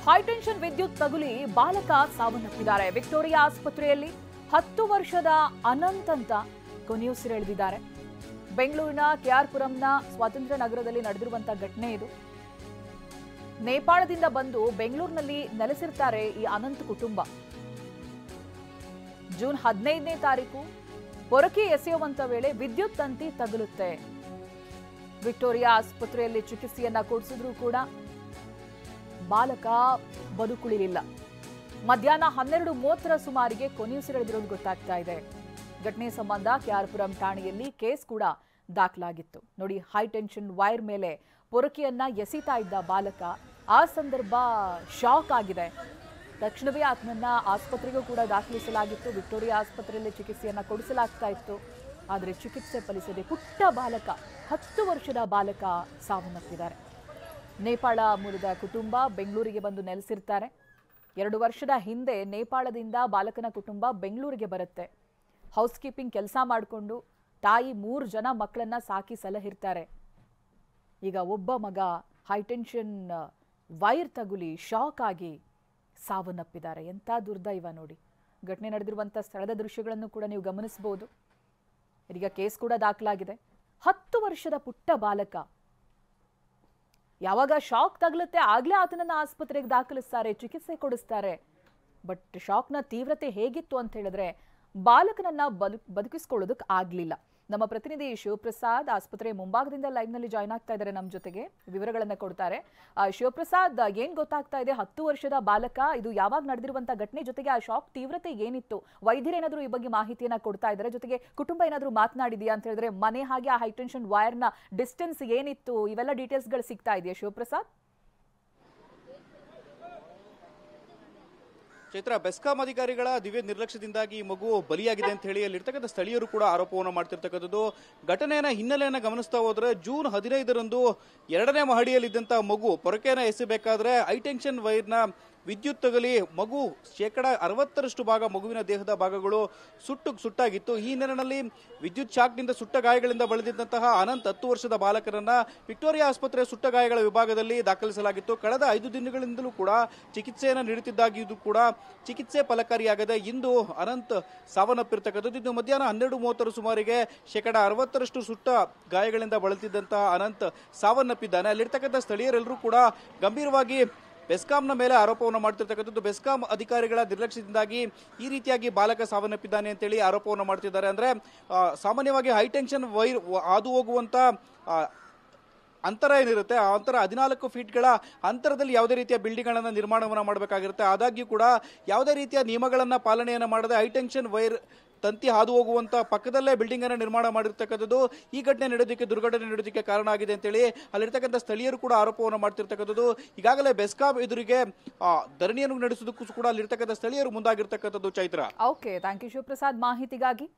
High tension ವಿದ್ಯುತ್ ತಗುಲಿ ಬಾಲಕ ಸಾವನ್ನಪ್ಪಿದ್ದಾರೆ. ವಿಕ್ಟೋರಿಯಾ ಆಸ್ಪತ್ರೆಯಲ್ಲಿ 10 ವರ್ಷದ ಅನಂತ್ ಅಂತ ಕೊನೆಯುಸಿರೆಳೆದಿದ್ದಾರೆ. ಬೆಂಗಳೂರಿನ ಕೆಆರ್ ಪುರಂನ ಸ್ವಾತಂತ್ರ್ಯ ನಗರದಲ್ಲಿ ನಡೆದಿರುವಂತಹ ಘಟನೆ ಇದು. ನೇಪಾಳದಿಂದ ಬಂದು ಬೆಂಗಳೂರಿನಲ್ಲಿ ನೆಲೆಸಿರ್ತಾರೆ ಈ ಅನಂತ್ ಕುಟುಂಬ. ಜೂನ್ 15ನೇ ತಾರೀಕು ಪೊರಕೆ ಎಸೆಯುವಂತ ವೇಳೆ ವಿದ್ಯುತ್ ತಂತಿ ತಗುಲುತ್ತೆ. ವಿಕ್ಟೋರಿಯಾ ಆಸ್ಪತ್ರೆಯಲ್ಲಿ ಚಿಕಿತ್ಸೆಯನ್ನ ಕೊಡಿಸಿದ್ರೂ ಕೂಡ ಬಾಲಕ ಬದುಕುಳಿಲಿಲ್ಲ. ಮಧ್ಯಾಹ್ನ 12:30ರ ಸುಮಾರಿಗೆ ಕೊನೆಯುಸಿರೆಳೆದಿರೋದು ಗೊತ್ತಾಗ್ತಾ ಇದೆ. ಘಟನೆ ಸಂಬಂಧ ಕೆಆರ್ ಪುರಂ ಠಾಣೆಯಲ್ಲಿ ಕೇಸ್ ಕೂಡ ದಾಖಲಾಗಿತ್ತು. ನೋಡಿ, ಹೈ ಟೆನ್ಷನ್ ವೈರ್ ಮೇಲೆ ಪೊರಕೆಯನ್ನ ಎಸಿತಾ ಇದ್ದ ಬಾಲಕ. ಆ ಸಂದರ್ಭ ಶಾಕ್ ಆಗಿದೆ. ತಕ್ಷಣವೇ ಆತನನ್ನ ಆಸ್ಪತ್ರೆಗೂ ಕೂಡ ದಾಖಲಿಸಲಾಗಿತ್ತು. ವಿಕ್ಟೋರಿಯಾ ಆಸ್ಪತ್ರೆಯಲ್ಲಿ ಚಿಕಿತ್ಸೆಯನ್ನ ಕೊಡಿಸಲಾಗ್ತಾ ಇತ್ತು. ಆದರೆ ಚಿಕಿತ್ಸೆ ಫಲಿಸದೆ ಪುಟ್ಟ ಬಾಲಕ, 10 ವರ್ಷದ ಬಾಲಕ ಸಾವನ್ನಪ್ಪಿದ್ದಾರೆ. ನೇಪಾಳ ಮೂಲದ ಕುಟುಂಬ ಬೆಂಗಳೂರಿಗೆ ಬಂದು ನೆಲೆಸಿರ್ತಾರೆ. 2 ವರ್ಷದ ಹಿಂದೆ ನೇಪಾಳದಿಂದ ಬಾಲಕನ ಕುಟುಂಬ ಬೆಂಗಳೂರಿಗೆ ಬರುತ್ತೆ. ಹೌಸ್ ಕೀಪಿಂಗ್ ಕೆಲಸ ಮಾಡಿಕೊಂಡು ತಾಯಿ 3 ಜನ ಮಕ್ಕಳನ್ನ ಸಾಕಿ ಸಲಹಿರ್ತಾರೆ. ಈಗ ಒಬ್ಬ ಮಗ ಹೈಟೆನ್ಷನ್ ವೈರ್ ತಗುಲಿ ಶಾಕ್ ಆಗಿ ಸಾವನ್ನಪ್ಪಿದ್ದಾರೆ. ಎಂಥ ದುರ್ದೈವ ನೋಡಿ. ಘಟನೆ ನಡೆದಿರುವಂಥ ಸ್ಥಳದ ದೃಶ್ಯಗಳನ್ನು ಕೂಡ ನೀವು ಗಮನಿಸಬಹುದು. ಈಗ ಕೇಸ್ ಕೂಡ ದಾಖಲಾಗಿದೆ. 10 ವರ್ಷದ ಪುಟ್ಟ ಬಾಲಕ. ಯಾವಾಗ ಶಾಕ್ ತಗಲುತ್ತೆ ಆಗ್ಲೇ ಆತನನ್ನ ಆಸ್ಪತ್ರೆಗೆ ದಾಖಲಿಸ್ತಾರೆ, ಚಿಕಿತ್ಸೆ ಕೊಡಿಸ್ತಾರೆ. ಬಟ್ ಶಾಕ್ನ ತೀವ್ರತೆ ಹೇಗಿತ್ತು ಅಂತ ಹೇಳಿದ್ರೆ ಬಾಲಕನನ್ನ ಬದುಕಿಸ್ಕೊಳ್ಳೋದಕ್ಕೆ ಆಗ್ಲಿಲ್ಲ. ನಮ್ಮ ಪ್ರತಿನಿಧಿ ಶಿವಪ್ರಸಾದ್ ಆಸ್ಪತ್ರೆ ಮುಂಭಾಗದಿಂದ ಲೈವ್ ನಲ್ಲಿ ಜಾಯ್ನ್ ಆಗ್ತಾ ಇದ್ದಾರೆ, ನಮ್ಮ ಜೊತೆಗೆ ವಿವರಗಳನ್ನ ಕೊಡ್ತಾರೆ. ಶಿವಪ್ರಸಾದ್, ಏನ್ ಗೊತ್ತಾಗ್ತಾ ಇದೆ? 10 ವರ್ಷದ ಬಾಲಕ, ಇದು ಯಾವಾಗ ನಡೆದಿರುವಂತಹ ಘಟನೆ, ಜೊತೆಗೆ ಆ ಶಾಕ್ ತೀವ್ರತೆ ಏನಿತ್ತು? ವೈದ್ಯರೇನಾದ್ರೂ ಈ ಬಗ್ಗೆ ಮಾಹಿತಿಯನ್ನ ಕೊಡ್ತಾ ಇದ್ದಾರೆ? ಜೊತೆಗೆ ಕುಟುಂಬ ಏನಾದ್ರೂ ಮಾತನಾಡಿದೆಯಾ ಅಂತ ಹೇಳಿದ್ರೆ ಮನೆ ಹಾಗೆ ಆ ಹೈಟೆನ್ಷನ್ ವೈರ್ ನ ಡಿಸ್ಟೆನ್ಸ್ ಏನಿತ್ತು, ಇವೆಲ್ಲ ಡೀಟೇಲ್ಸ್ ಗಳು ಸಿಗ್ತಾ ಇದೆಯಾ ಶಿವಪ್ರಸಾದ್? ಚೈತ್ರ, ಬೆಸ್ಕಾಂ ಅಧಿಕಾರಿಗಳ ದಿವ್ಯ ನಿರ್ಲಕ್ಷ್ಯದಿಂದಾಗಿ ಈ ಮಗು ಬಲಿಯಾಗಿದೆ ಅಂತ ಹೇಳಿ ಅಲ್ಲಿರ್ತಕ್ಕಂಥ ಸ್ಥಳೀಯರು ಕೂಡ ಆರೋಪವನ್ನು ಮಾಡ್ತಿರ್ತಕ್ಕಂಥದ್ದು. ಘಟನೆಯ ಹಿನ್ನೆಲೆಯನ್ನು ಗಮನಿಸ್ತಾ ಹೋದ್ರೆ ಜೂನ್ 15ರಂದು 2ನೇ ಮಹಡಿಯಲ್ಲಿದ್ದಂತಹ ಮಗು ಪೊರಕೆಯನ್ನು ಎಸೆಬೇಕಾದ್ರೆ ಹೈಟೆನ್ಷನ್ ವೈರ್ನ ವಿದ್ಯುತ್ ತಗುಲಿ ಮಗು 60% ಭಾಗ ಮಗುವಿನ ದೇಹದ ಭಾಗಗಳು ಸುಟ್ಟಾಗಿತ್ತು. ಈ ಹಿನ್ನೆಲೆಯಲ್ಲಿ ವಿದ್ಯುತ್ ಶಾಕ್ನಿಂದ ಸುಟ್ಟ ಗಾಯಗಳಿಂದ ಬಳಲಿದ್ದಂತಹ ಅನಂತ್ 10 ವರ್ಷದ ಬಾಲಕರನ್ನ ವಿಕ್ಟೋರಿಯಾ ಆಸ್ಪತ್ರೆಯ ಸುಟ್ಟ ಗಾಯಗಳ ವಿಭಾಗದಲ್ಲಿ ದಾಖಲಿಸಲಾಗಿತ್ತು. ಕಳೆದ 5 ದಿನಗಳಿಂದಲೂ ಕೂಡ ಚಿಕಿತ್ಸೆಯನ್ನು ನೀಡುತ್ತಿದ್ದಾಗಿದ್ದು ಕೂಡ ಚಿಕಿತ್ಸೆ ಫಲಕಾರಿಯಾಗದೆ ಇಂದು ಅನಂತ್ ಸಾವನ್ನಪ್ಪಿರ್ತಕ್ಕಂಥದ್ದು. ಇದು ಮಧ್ಯಾಹ್ನ 12:30ರ ಸುಮಾರಿಗೆ 60% ಸುಟ್ಟ ಗಾಯಗಳಿಂದ ಬಳಲುತ್ತಿದ್ದಂತಹ ಅನಂತ್ ಸಾವನ್ನಪ್ಪಿದ್ದಾನೆ. ಅಲ್ಲಿರ್ತಕ್ಕಂಥ ಸ್ಥಳೀಯರೆಲ್ಲರೂ ಕೂಡ ಗಂಭೀರವಾಗಿ ಬೆಸ್ಕಾಂನ ಮೇಲೆ ಆರೋಪವನ್ನು ಮಾಡ್ತಿರ್ತಕ್ಕಂಥದ್ದು. ಬೆಸ್ಕಾಂ ಅಧಿಕಾರಿಗಳ ನಿರ್ಲಕ್ಷ್ಯದಿಂದಾಗಿ ಈ ರೀತಿಯಾಗಿ ಬಾಲಕ ಸಾವನ್ನಪ್ಪಿದ್ದಾನೆ ಅಂತೇಳಿ ಆರೋಪವನ್ನು ಮಾಡ್ತಿದ್ದಾರೆ. ಅಂದ್ರೆ ಸಾಮಾನ್ಯವಾಗಿ ಹೈಟೆನ್ಷನ್ ವೈರ್ ಹಾದು ಹೋಗುವಂತ ಅಂತರ ಏನಿರುತ್ತೆ, ಆ ಅಂತರ 14 ಫೀಟ್ಗಳ ಅಂತರದಲ್ಲಿ ಯಾವುದೇ ರೀತಿಯ ಬಿಲ್ಡಿಂಗ್ಗಳನ್ನು ನಿರ್ಮಾಣವನ್ನು ಮಾಡಬೇಕಾಗಿರುತ್ತೆ. ಆದಾಗ್ಯೂ ಕೂಡ ಯಾವುದೇ ರೀತಿಯ ನಿಯಮಗಳನ್ನ ಪಾಲನೆಯನ್ನ ಮಾಡದೆ ಹೈಟೆನ್ಷನ್ ವೈರ್ ತಂತಿ ಹಾದು ಹೋಗುವಂತ ಪಕ್ಕದಲ್ಲೇ ಬಿಲ್ಡಿಂಗ್ ಅನ್ನು ನಿರ್ಮಾಣ ಮಾಡಿರ್ತಕ್ಕಂಥದ್ದು ಈ ಘಟನೆ ನಡೆಯೋದಕ್ಕೆ, ದುರ್ಘಟನೆ ನಡೆಯೋದಕ್ಕೆ ಕಾರಣ ಆಗಿದೆ ಅಂತೇಳಿ ಅಲ್ಲಿರ್ತಕ್ಕಂಥ ಸ್ಥಳೀಯರು ಕೂಡ ಆರೋಪವನ್ನು ಮಾಡ್ತಿರ್ತಕ್ಕಂಥದ್ದು. ಈಗಾಗಲೇ ಬೆಸ್ಕಾಂ ಎದುರಿಗೆ ಧರಣಿಯನ್ನು ನಡೆಸೋದಕ್ಕೂ ಕೂಡ ಅಲ್ಲಿರ್ತಕ್ಕಂಥ ಸ್ಥಳೀಯರು ಮುಂದಾಗಿರ್ತಕ್ಕಂಥದ್ದು. Chaitra, okay, thank you Shivaprasad ಮಾಹಿತಿಗಾಗಿ.